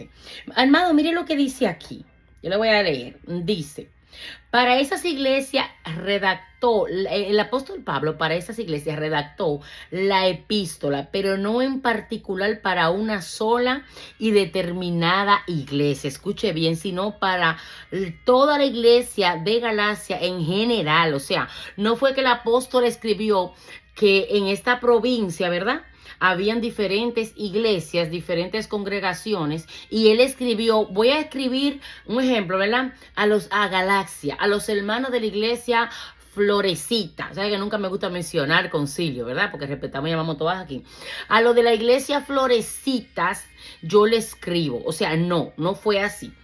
parte. Amado, mire lo que dice aquí. Yo le voy a leer. Dice, para esas iglesias redactó, el apóstol Pablo para esas iglesias redactó la epístola, pero no en particular para una sola y determinada iglesia. Escuche bien, sino para toda la iglesia de Galacia en general. O sea, no fue que el apóstol escribió que en esta provincia, ¿verdad? Habían diferentes iglesias, diferentes congregaciones, y él escribió, voy a escribir un ejemplo, ¿verdad? A Galaxia, a los hermanos de la iglesia Florecita. ¿Sabes que nunca me gusta mencionar concilio, verdad? Porque respetamos y llamamos todas aquí. A lo de la iglesia Florecitas, yo le escribo. O sea, no fue así.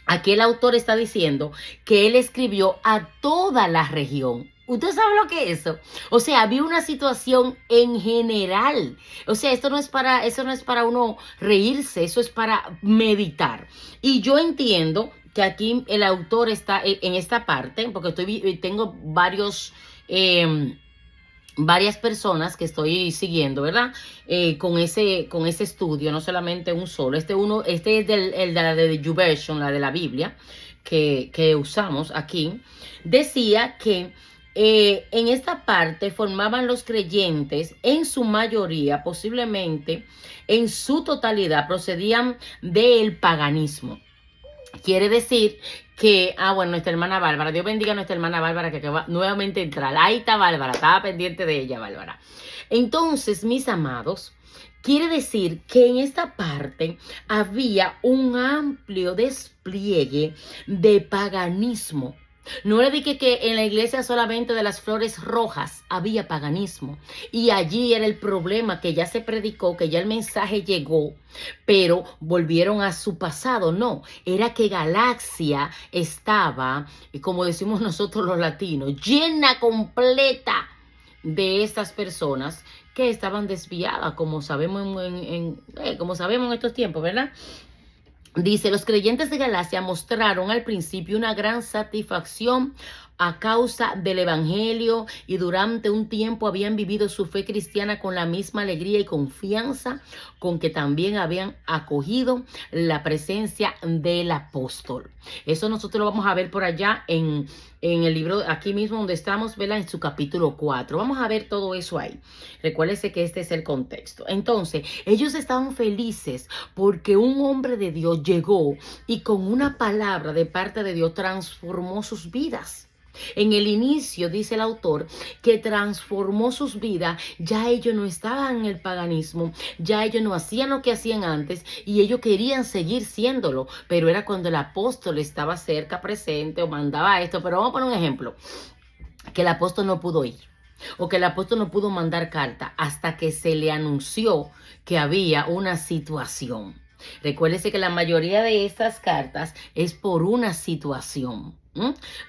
Aquí el autor está diciendo que él escribió a toda la región. ¿Usted sabe lo que es eso? O sea, había una situación en general. O sea, eso no es para uno reírse, eso es para meditar. Y yo entiendo que aquí el autor está en esta parte, porque tengo varias personas que estoy siguiendo, ¿verdad? Con ese estudio, no solamente un solo. Este es el de la de YouVersion, la de la Biblia, que usamos aquí. Decía que en esta parte formaban los creyentes, en su mayoría, posiblemente en su totalidad, procedían del paganismo. Quiere decir que, bueno, nuestra hermana Bárbara, Dios bendiga a nuestra hermana Bárbara que acaba nuevamente de entrar. Ahí está Bárbara, estaba pendiente de ella, Bárbara. Entonces, mis amados, quiere decir que en esta parte había un amplio despliegue de paganismo. No le dije que en la iglesia solamente de las Flores Rojas había paganismo. Y allí era el problema, que ya se predicó, que ya el mensaje llegó, pero volvieron a su pasado. No, era que Galaxia estaba, como decimos nosotros los latinos, llena completa de estas personas que estaban desviadas, como sabemos como sabemos en estos tiempos, ¿verdad? Dice, los creyentes de Galacia mostraron al principio una gran satisfacción a causa del evangelio y durante un tiempo habían vivido su fe cristiana con la misma alegría y confianza con que también habían acogido la presencia del apóstol. Eso nosotros lo vamos a ver por allá en el libro, aquí mismo donde estamos, ¿verdad? En su capítulo 4. Vamos a ver todo eso ahí. Recuérdese que este es el contexto. Entonces, ellos estaban felices porque un hombre de Dios llegó y con una palabra de parte de Dios transformó sus vidas. En el inicio, dice el autor, que transformó sus vidas. Ya ellos no estaban en el paganismo, ya ellos no hacían lo que hacían antes y ellos querían seguir siéndolo, pero era cuando el apóstol estaba cerca, presente o mandaba esto. Pero vamos a poner un ejemplo, que el apóstol no pudo ir o que el apóstol no pudo mandar carta hasta que se le anunció que había una situación. Recuérdese que la mayoría de estas cartas es por una situación.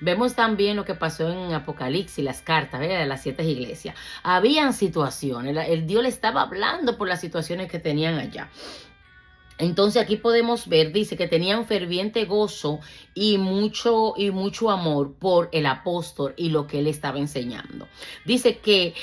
Vemos también lo que pasó en Apocalipsis, las cartas, ¿verdad? De las 7 iglesias. Habían situaciones, el Dios le estaba hablando por las situaciones que tenían allá. Entonces aquí podemos ver, dice que tenían ferviente gozo y mucho amor por el apóstol y lo que él estaba enseñando. Dice que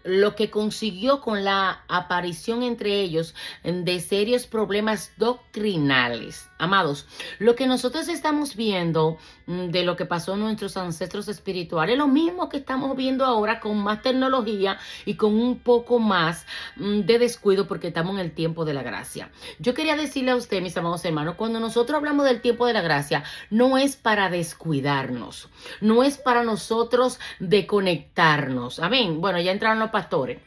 lo que consiguió con la aparición entre ellos de serios problemas doctrinales. Amados, lo que nosotros estamos viendo de lo que pasó en nuestros ancestros espirituales es lo mismo que estamos viendo ahora con más tecnología y con un poco más de descuido porque estamos en el tiempo de la gracia. Yo quería decirle a usted, mis amados hermanos, cuando nosotros hablamos del tiempo de la gracia, no es para descuidarnos, no es para nosotros desconectarnos. Amén. Bueno, ya entraron los pastores.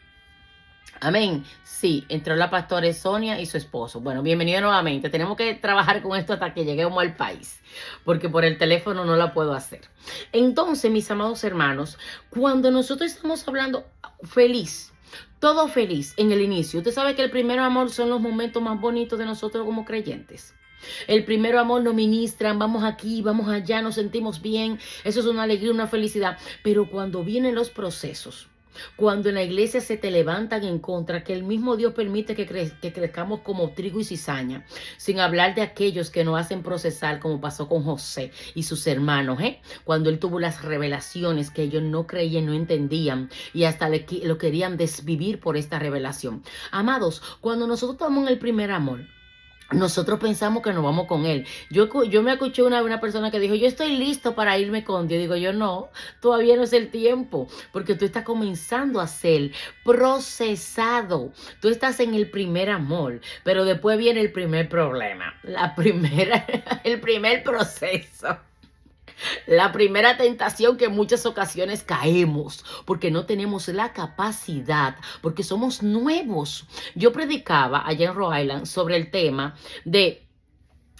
Amén. Sí, entró la pastora Sonia y su esposo. Bueno, bienvenido nuevamente. Tenemos que trabajar con esto hasta que lleguemos al país, porque por el teléfono no la puedo hacer. Entonces, mis amados hermanos, cuando nosotros estamos hablando feliz, todo feliz en el inicio, usted sabe que el primer amor son los momentos más bonitos de nosotros como creyentes. El primer amor nos ministran, vamos aquí, vamos allá, nos sentimos bien. Eso es una alegría, una felicidad. Pero cuando vienen los procesos, cuando en la iglesia se te levantan en contra, que el mismo Dios permite que crezcamos como trigo y cizaña, sin hablar de aquellos que nos hacen procesar, como pasó con José y sus hermanos, cuando él tuvo las revelaciones que ellos no creían, no entendían y hasta lo querían desvivir por esta revelación. Amados, cuando nosotros tomamos el primer amor, nosotros pensamos que nos vamos con Él. Yo me escuché una persona que dijo, yo estoy listo para irme con Dios. Digo, yo no, todavía no es el tiempo, porque tú estás comenzando a ser procesado. Tú estás en el primer amor, pero después viene el primer problema, el primer proceso. La primera tentación que en muchas ocasiones caemos porque no tenemos la capacidad, porque somos nuevos. Yo predicaba allá en Rhode Island sobre el tema de,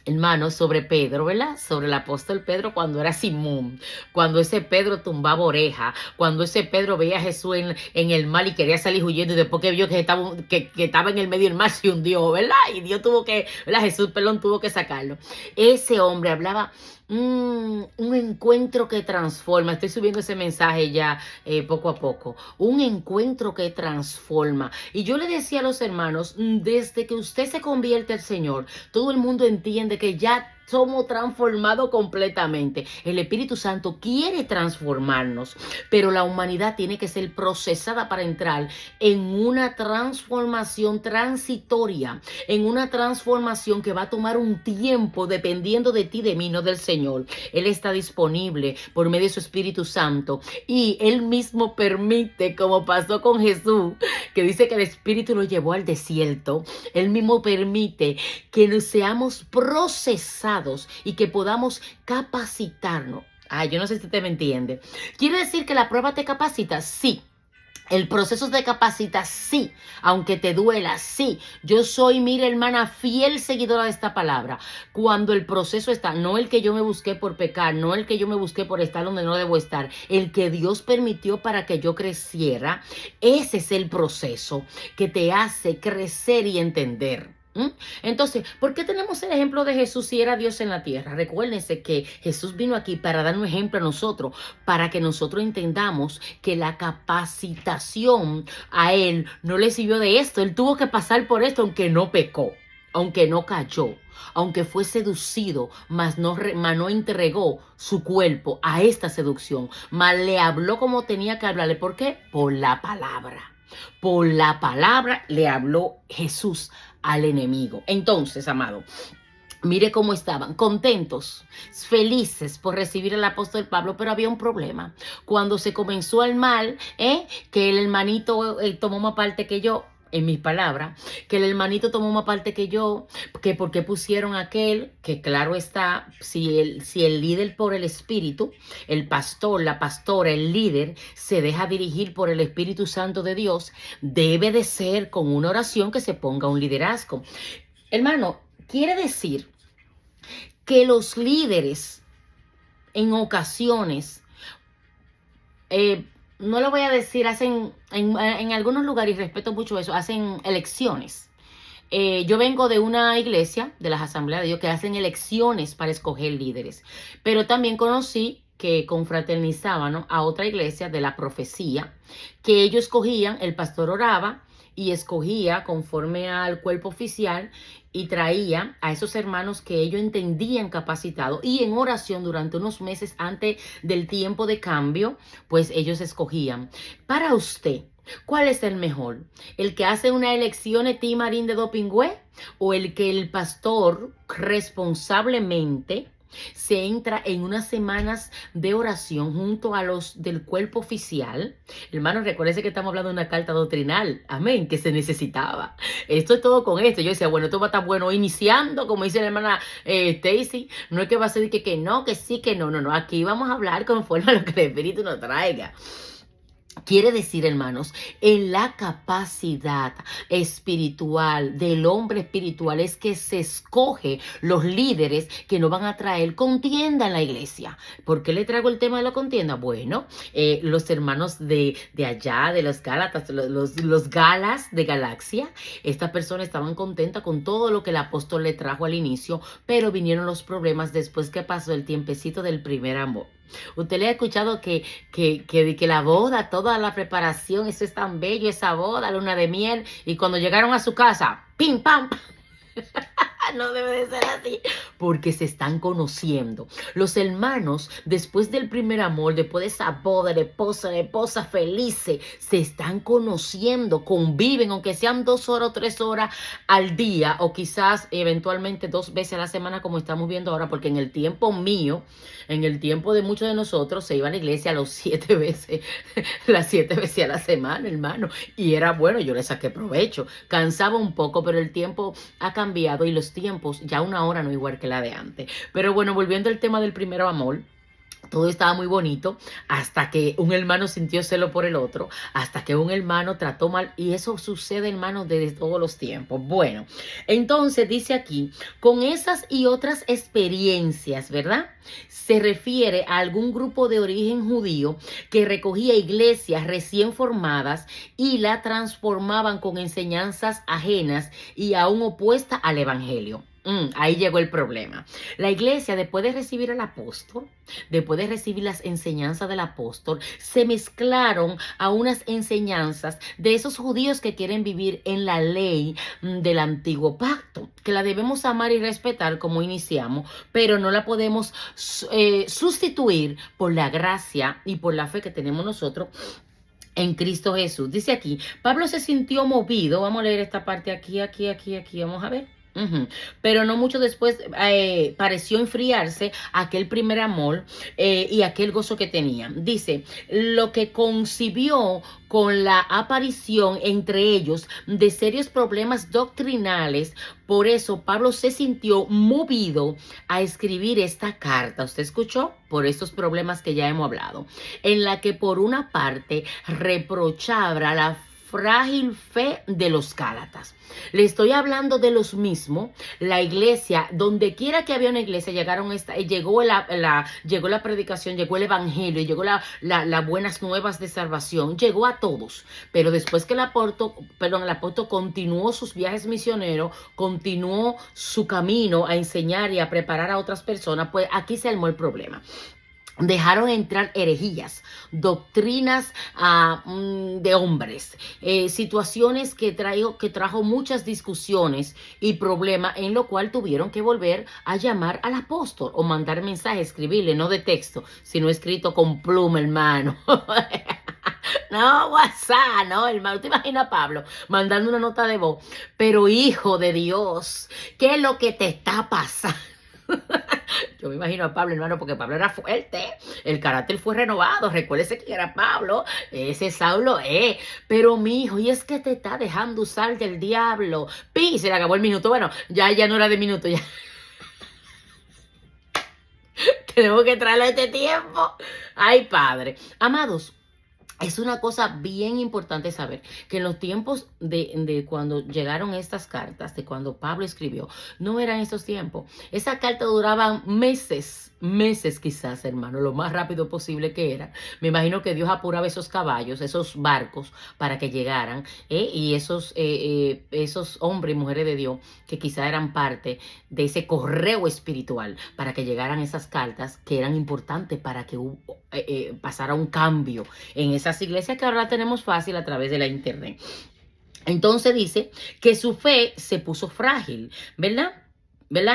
hermano, sobre Pedro, ¿verdad? Sobre el apóstol Pedro cuando era Simón, cuando ese Pedro tumbaba oreja, cuando ese Pedro veía a Jesús en el mar y quería salir huyendo y después que vio que estaba en el medio del mar se hundió, ¿verdad? Y Dios tuvo que, ¿verdad? Jesús, perdón, tuvo que sacarlo. Ese hombre hablaba un encuentro que transforma. Estoy subiendo ese mensaje ya poco a poco. Un encuentro que transforma. Y yo le decía a los hermanos, desde que usted se convierte al Señor, todo el mundo entiende que ya somos transformados completamente. El Espíritu Santo quiere transformarnos, pero la humanidad tiene que ser procesada para entrar en una transformación transitoria, en una transformación que va a tomar un tiempo dependiendo de ti, de mí, no del Señor. Él está disponible por medio de su Espíritu Santo y Él mismo permite, como pasó con Jesús, que dice que el Espíritu lo llevó al desierto. Él mismo permite que nos seamos procesados y que podamos capacitarnos. Ay, yo no sé si usted me entiende. ¿Quiere decir que la prueba te capacita? Sí. El proceso te capacita, sí, aunque te duela, sí. Yo soy, mira, hermana, fiel seguidora de esta palabra. Cuando el proceso está, no el que yo me busqué por pecar, no el que yo me busqué por estar donde no debo estar, el que Dios permitió para que yo creciera, ese es el proceso que te hace crecer y entender. Entonces, ¿por qué tenemos el ejemplo de Jesús si era Dios en la tierra? Recuérdense que Jesús vino aquí para dar un ejemplo a nosotros, para que nosotros entendamos que la capacitación a Él no le sirvió de esto. Él tuvo que pasar por esto aunque no pecó, aunque no cayó, aunque fue seducido, mas no entregó su cuerpo a esta seducción, mas le habló como tenía que hablarle. ¿Por qué? Por la palabra. Por la palabra le habló Jesús al enemigo. Entonces, amado, mire cómo estaban, contentos, felices por recibir al apóstol Pablo, pero había un problema. Cuando se comenzó el mal, que el hermanito tomó más parte que yo, en mis palabras, que el hermanito tomó más parte que yo, que por qué pusieron a aquel, que claro está, si el líder por el Espíritu, el pastor, la pastora, el líder, se deja dirigir por el Espíritu Santo de Dios, debe de ser con una oración que se ponga un liderazgo. Hermano, quiere decir que los líderes en ocasiones, no lo voy a decir, hacen en algunos lugares, y respeto mucho eso, hacen elecciones. Yo vengo de una iglesia, de las Asambleas de Dios, que hacen elecciones para escoger líderes. Pero también conocí que confraternizaban, ¿no?, a otra iglesia de la profecía, que ellos escogían, el pastor oraba y escogía conforme al cuerpo oficial y traía a esos hermanos que ellos entendían capacitados y en oración durante unos meses antes del tiempo de cambio, pues ellos escogían. Para usted, ¿cuál es el mejor? ¿El que hace una elección timarín de dopingüe o el que el pastor responsablemente se entra en unas semanas de oración junto a los del cuerpo oficial? Hermanos, recuérdense que estamos hablando de una carta doctrinal, amén, que se necesitaba. Esto es todo con esto. Yo decía, bueno, esto va a estar bueno iniciando, como dice la hermana Stacy, no es que va a ser que no, que sí, que no, no, no, aquí vamos a hablar conforme a lo que el Espíritu nos traiga. Quiere decir, hermanos, en la capacidad espiritual del hombre espiritual es que se escoge los líderes que no van a traer contienda en la iglesia. ¿Por qué le traigo el tema de la contienda? Bueno, los hermanos de allá, de los Gálatas, los Galas de Galaxia, estas personas estaban contentas con todo lo que el apóstol le trajo al inicio, pero vinieron los problemas después que pasó el tiempecito del primer amor. Usted le ha escuchado que la boda, toda la preparación, eso es tan bello, esa boda, luna de miel, y cuando llegaron a su casa, ¡pim, pam! No debe de ser así, porque se están conociendo. Los hermanos, después del primer amor, después de esa boda de esposa felices, se están conociendo, conviven, aunque sean 2 horas o 3 horas al día, o quizás eventualmente 2 veces a la semana, como estamos viendo ahora, porque en el tiempo mío, en el tiempo de muchos de nosotros, se iba a la iglesia los 7 veces, las 7 veces a la semana, hermano, y era bueno, yo le saqué provecho, cansaba un poco, pero el tiempo ha cambiado y los tiempos, ya una hora no es igual que la de antes. Pero bueno, volviendo al tema del primer amor, todo estaba muy bonito hasta que un hermano sintió celo por el otro, hasta que un hermano trató mal, y eso sucede, hermano, desde todos los tiempos. Bueno, entonces dice aquí, con esas y otras experiencias, ¿verdad? Se refiere a algún grupo de origen judío que recogía iglesias recién formadas y la transformaban con enseñanzas ajenas y aún opuestas al evangelio. Ahí llegó el problema. La iglesia, después de recibir al apóstol, después de recibir las enseñanzas del apóstol, se mezclaron a unas enseñanzas de esos judíos que quieren vivir en la ley del antiguo pacto, que la debemos amar y respetar como iniciamos, pero no la podemos sustituir por la gracia y por la fe que tenemos nosotros en Cristo Jesús. Dice aquí, Pablo se sintió movido. Vamos a leer esta parte aquí, vamos a ver. Pero no mucho después pareció enfriarse aquel primer amor y aquel gozo que tenía. Dice, lo que concibió con la aparición entre ellos de serios problemas doctrinales. Por eso Pablo se sintió movido a escribir esta carta. ¿Usted escuchó? Por estos problemas que ya hemos hablado, en la que por una parte reprochaba la frágil fe de los Gálatas. Le estoy hablando de los mismos. La iglesia, donde quiera que había una iglesia, llegó la predicación, llegó el evangelio, llegó las buenas nuevas de salvación, llegó a todos. Pero después que el apóstol continuó sus viajes misioneros, continuó su camino a enseñar y a preparar a otras personas, pues aquí se armó el problema. Dejaron entrar herejías, doctrinas de hombres, situaciones que trajo muchas discusiones y problemas, en lo cual tuvieron que volver a llamar al apóstol o mandar mensaje, escribirle, no de texto, sino escrito con pluma, hermano. No, WhatsApp, no, hermano. ¿Te imaginas a Pablo mandando una nota de voz? Pero hijo de Dios, ¿qué es lo que te está pasando? Yo me imagino a Pablo, hermano, porque Pablo era fuerte, el carácter fue renovado, recuérdese que era Pablo, ese Saulo es, pero mi hijo, y es que te está dejando usar del diablo, se le acabó el minuto, bueno, ya no era de minuto, ya. Tenemos que traerlo a este tiempo, ay padre, amados. Es una cosa bien importante saber que en los tiempos de cuando llegaron estas cartas, de cuando Pablo escribió, no eran esos tiempos. Esas cartas duraban meses quizás, hermano, lo más rápido posible que era. Me imagino que Dios apuraba esos caballos, esos barcos para que llegaran, y esos hombres y mujeres de Dios que quizás eran parte de ese correo espiritual para que llegaran esas cartas que eran importantes para que pasara un cambio en esas iglesias que ahora la tenemos fácil a través de la internet. Entonces dice que su fe se puso frágil, ¿verdad?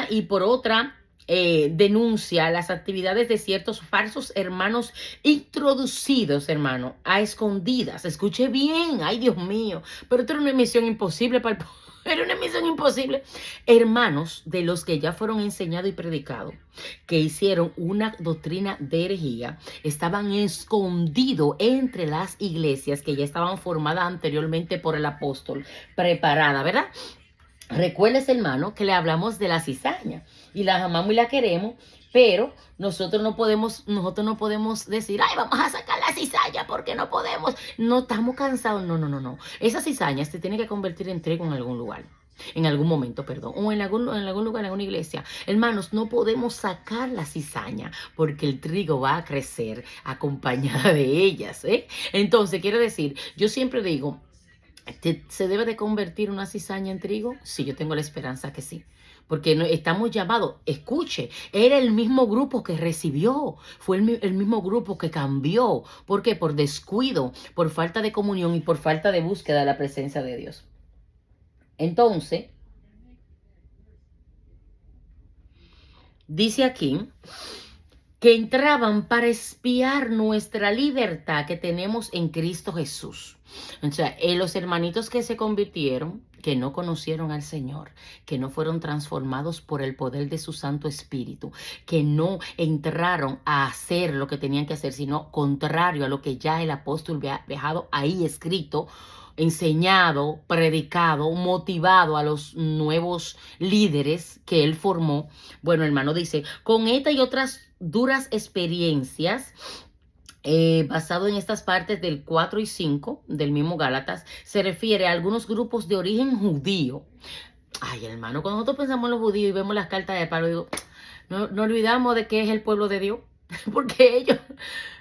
Y por otra, denuncia las actividades de ciertos falsos hermanos introducidos, hermano, a escondidas. Escuche bien, ay Dios mío, pero esto era una misión imposible para el pueblo. Era una misión imposible. Hermanos de los que ya fueron enseñados y predicados, que hicieron una doctrina de herejía, estaban escondidos entre las iglesias que ya estaban formadas anteriormente por el apóstol, preparada, ¿verdad? Recuérdese, hermano, que le hablamos de la cizaña y la amamos y la queremos, pero nosotros no podemos decir, ay, vamos a sacar la cizaña porque no podemos. No estamos cansados. No. Esa cizaña se tiene que convertir en trigo en algún lugar. En algún momento, perdón, o en algún lugar, en alguna iglesia. Hermanos, no podemos sacar la cizaña porque el trigo va a crecer acompañada de ellas. Entonces, quiere decir, yo siempre digo, ¿se debe de convertir una cizaña en trigo? Sí, yo tengo la esperanza que sí. Porque estamos llamados, escuche, era el mismo grupo que recibió, fue el mismo grupo que cambió. ¿Por qué? Por descuido, por falta de comunión y por falta de búsqueda de la presencia de Dios. Entonces, Dice aquí que entraban para espiar nuestra libertad que tenemos en Cristo Jesús. O sea, los hermanitos que se convirtieron, que no conocieron al Señor, que no fueron transformados por el poder de su Santo Espíritu, que no entraron a hacer lo que tenían que hacer, sino contrario a lo que ya el apóstol había dejado ahí escrito, enseñado, predicado, motivado a los nuevos líderes que él formó. Bueno, hermano, dice, con esta y otras duras experiencias, basado en estas partes del 4 y 5 del mismo Gálatas, se refiere a algunos grupos de origen judío. Ay, hermano, cuando nosotros pensamos en los judíos y vemos las cartas de Pablo, digo, no olvidamos de que es el pueblo de Dios, porque ellos,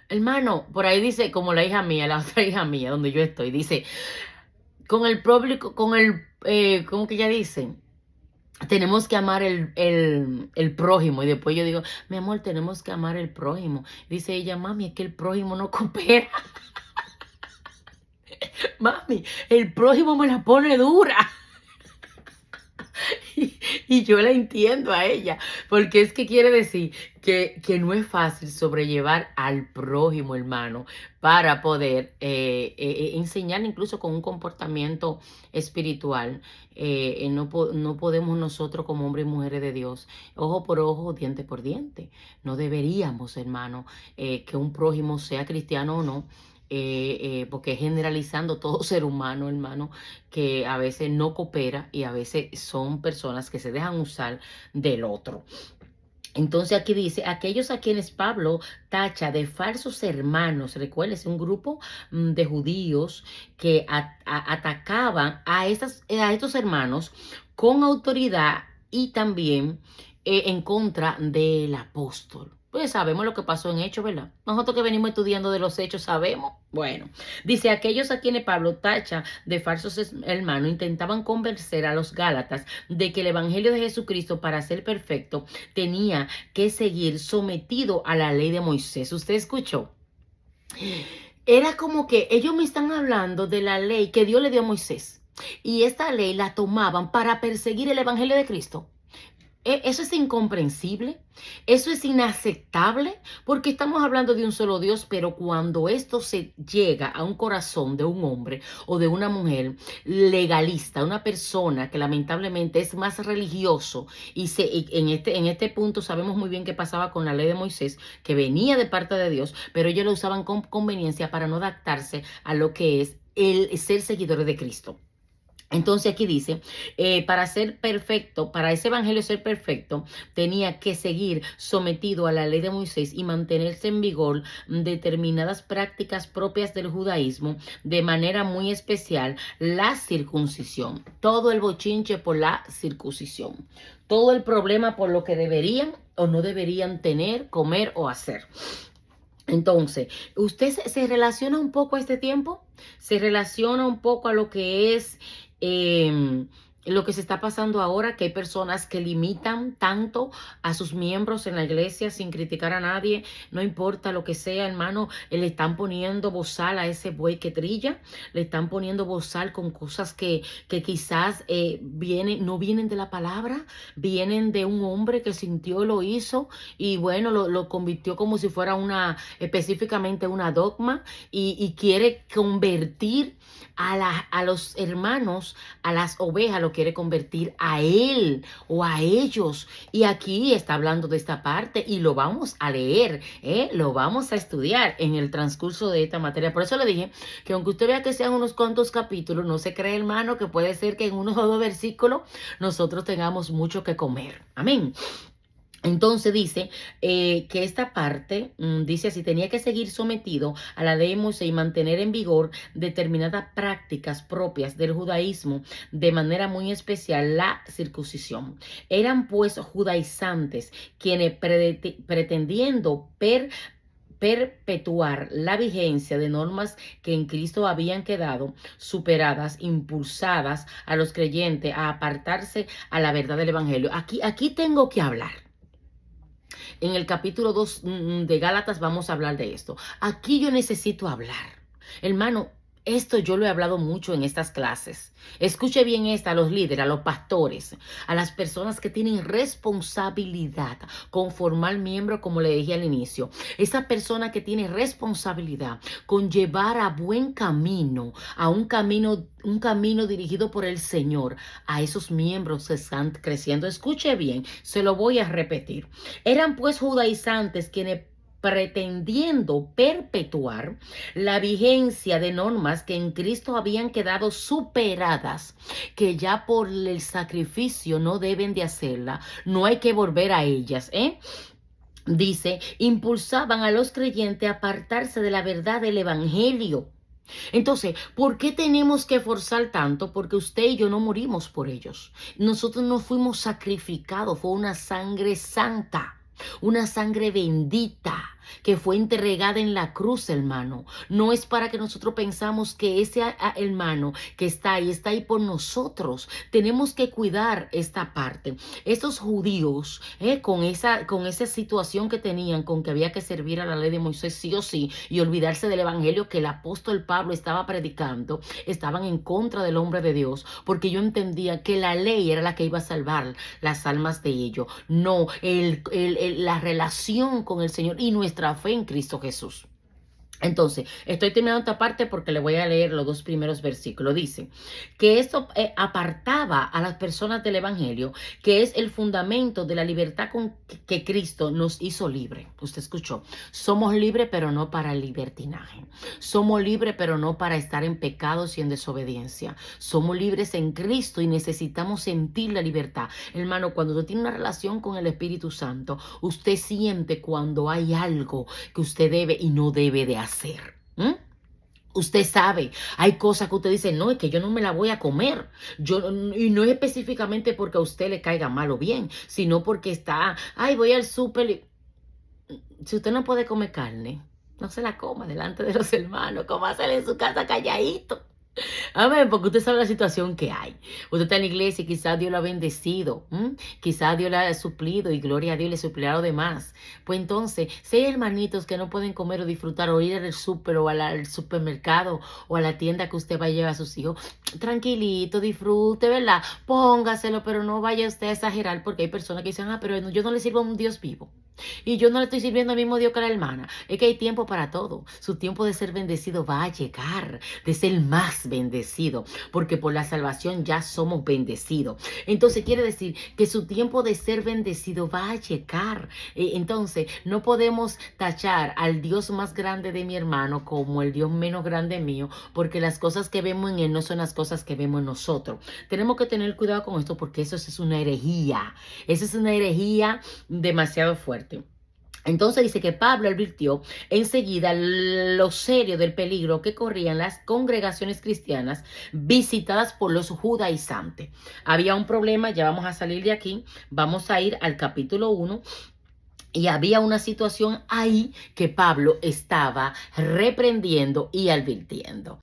hermano, por ahí dice, como la hija mía, la otra hija mía, donde yo estoy, dice, con el público, ¿cómo que ella dice? Tenemos que amar el prójimo. Y después yo digo, mi amor, tenemos que amar el prójimo. Dice ella, mami, es que el prójimo no coopera. Mami, el prójimo me la pone dura. Y yo la entiendo a ella, porque es que quiere decir que no es fácil sobrellevar al prójimo, hermano, para poder enseñar incluso con un comportamiento espiritual. No podemos nosotros como hombres y mujeres de Dios, ojo por ojo, diente por diente. No deberíamos, hermano, que un prójimo sea cristiano o no, porque generalizando todo ser humano, hermano, que a veces no coopera y a veces son personas que se dejan usar del otro. Entonces aquí dice, aquellos a quienes Pablo tacha de falsos hermanos, recuérdense, un grupo de judíos que atacaban a estos hermanos con autoridad y también en contra del apóstol. Pues sabemos lo que pasó en Hechos, ¿verdad? Nosotros que venimos estudiando de los Hechos sabemos. Bueno, dice, aquellos a quienes Pablo tacha de falsos hermanos intentaban convencer a los Gálatas de que el Evangelio de Jesucristo, para ser perfecto, tenía que seguir sometido a la ley de Moisés. ¿Usted escuchó? Era como que ellos me están hablando de la ley que Dios le dio a Moisés. Y esta ley la tomaban para perseguir el Evangelio de Cristo. Eso es incomprensible, eso es inaceptable, porque estamos hablando de un solo Dios, pero cuando esto se llega a un corazón de un hombre o de una mujer legalista, una persona que lamentablemente es más religioso, y en este punto sabemos muy bien qué pasaba con la ley de Moisés, que venía de parte de Dios, pero ellos lo usaban con conveniencia para no adaptarse a lo que es el ser seguidores de Cristo. Entonces aquí dice, para ser perfecto, para ese evangelio ser perfecto, tenía que seguir sometido a la ley de Moisés y mantenerse en vigor determinadas prácticas propias del judaísmo, de manera muy especial la circuncisión. Todo el bochinche por la circuncisión. Todo el problema por lo que deberían o no deberían tener, comer o hacer. Entonces, ¿usted se relaciona un poco a este tiempo? ¿Se relaciona un poco a lo que es lo que se está pasando ahora? Que hay personas que limitan tanto a sus miembros en la iglesia sin criticar a nadie, no importa lo que sea, hermano, le están poniendo bozal a ese buey que trilla, le están poniendo bozal con cosas que quizás no vienen de la palabra, vienen de un hombre que sintió, lo hizo y bueno, lo convirtió como si fuera específicamente una dogma y quiere convertir a los hermanos, a las ovejas, lo quiere convertir a él o a ellos. Y aquí está hablando de esta parte y lo vamos a leer, lo vamos a estudiar en el transcurso de esta materia. Por eso le dije que aunque usted vea que sean unos cuantos capítulos, no se cree, hermano, que puede ser que en uno o dos versículos nosotros tengamos mucho que comer. Amén. Entonces dice que esta parte, dice así, tenía que seguir sometido a la ley de Moisés y mantener en vigor determinadas prácticas propias del judaísmo, de manera muy especial la circuncisión. Eran pues judaizantes quienes pretendiendo perpetuar la vigencia de normas que en Cristo habían quedado superadas, impulsadas a los creyentes a apartarse a la verdad del Evangelio. Aquí tengo que hablar. En el capítulo 2 de Gálatas vamos a hablar de esto. Aquí yo necesito hablar. Hermano, Esto yo lo he hablado mucho en estas clases. Escuche bien esta, a los líderes, a los pastores, a las personas que tienen responsabilidad con formar miembros, como le dije al inicio. Esa persona que tiene responsabilidad con llevar a buen camino, a un camino dirigido por el Señor, a esos miembros que están creciendo. Escuche bien, se lo voy a repetir. Eran pues judaizantes quienes pretendiendo perpetuar la vigencia de normas que en Cristo habían quedado superadas, que ya por el sacrificio no deben de hacerla, no hay que volver a ellas, Dice, impulsaban a los creyentes a apartarse de la verdad del evangelio. Entonces, ¿por qué tenemos que forzar tanto? Porque usted y yo no morimos por ellos. Nosotros no fuimos sacrificados, fue una sangre santa. Una sangre bendita que fue entregada en la cruz, hermano. No es para que nosotros pensamos que ese hermano que está ahí por nosotros. Tenemos que cuidar esta parte. Estos judíos, con esa situación que tenían, con que había que servir a la ley de Moisés sí o sí, y olvidarse del evangelio que el apóstol Pablo estaba predicando, estaban en contra del hombre de Dios, porque yo entendía que la ley era la que iba a salvar las almas de ellos. No, la relación con el Señor y nuestra fe en Cristo Jesús. Entonces, estoy terminando esta parte porque le voy a leer los dos primeros versículos. Dice que esto apartaba a las personas del evangelio, que es el fundamento de la libertad con que Cristo nos hizo libre. Usted escuchó, somos libres pero no para el libertinaje. Somos libres pero no para estar en pecados y en desobediencia. Somos libres en Cristo y necesitamos sentir la libertad. Hermano, cuando usted tiene una relación con el Espíritu Santo, usted siente cuando hay algo que usted debe y no debe de hacer. Usted sabe, hay cosas que usted dice, no, es que yo no me la voy a comer. Y no es específicamente porque a usted le caiga mal o bien, sino porque está, voy al súper. Si usted no puede comer carne, no se la coma delante de los hermanos, cómasela en su casa calladito. Amén, porque usted sabe la situación que hay. Usted está en la iglesia y quizás Dios lo ha bendecido. Quizás Dios le ha suplido y gloria a Dios le suplirá lo demás. Pues entonces, si hay hermanitos que no pueden comer o disfrutar o ir al súper o al supermercado o a la tienda que usted va a llevar a sus hijos, tranquilito, disfrute, ¿verdad? Póngaselo, pero no vaya usted a exagerar porque hay personas que dicen, pero yo no le sirvo a un Dios vivo. Y yo no le estoy sirviendo al mismo Dios que a la hermana. Es que hay tiempo para todo. Su tiempo de ser bendecido va a llegar, de ser más bendecido, porque por la salvación ya somos bendecidos. Entonces quiere decir que su tiempo de ser bendecido va a llegar. Entonces no podemos tachar al Dios más grande de mi hermano como el Dios menos grande mío, porque las cosas que vemos en él no son las cosas que vemos en nosotros. Tenemos que tener cuidado con esto porque eso es una herejía. Eso es una herejía demasiado fuerte. Entonces dice que Pablo advirtió enseguida lo serio del peligro que corrían las congregaciones cristianas visitadas por los judaizantes. Había un problema, ya vamos a salir de aquí, vamos a ir al capítulo 1. Y había una situación ahí que Pablo estaba reprendiendo y advirtiendo.